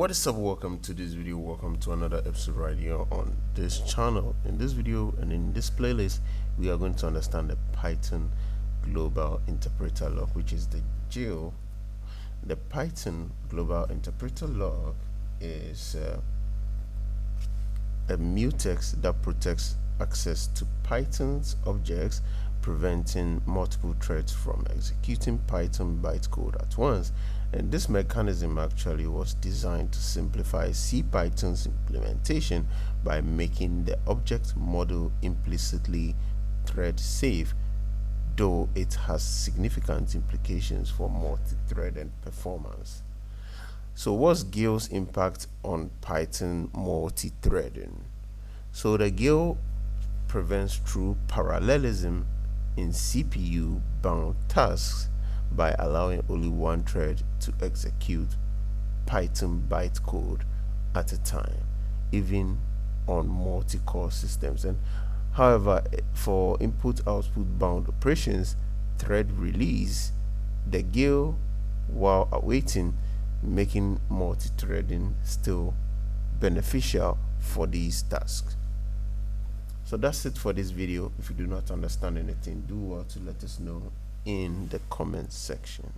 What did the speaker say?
What is up? Welcome to this video. Welcome to another episode right here on this channel. In this video and in this playlist, we are going to understand the Python global interpreter log, which is the GIL. The Python global interpreter log is a mutex that protects access to Python's objects, preventing multiple threads from executing Python bytecode at once. And this mechanism actually was designed to simplify CPython's implementation by making the object model implicitly thread safe, though it has significant implications for multi-threaded performance. So what's GIL's impact on Python multi-threading? So the GIL prevents true parallelism in CPU-bound tasks by allowing only one thread to execute Python bytecode at a time, even on multi-core systems. And however, for input-output bound operations, thread release the GIL while awaiting, making multi-threading still beneficial for these tasks. So that's it for this video. If you do not understand anything, do well to let us know in the comments section.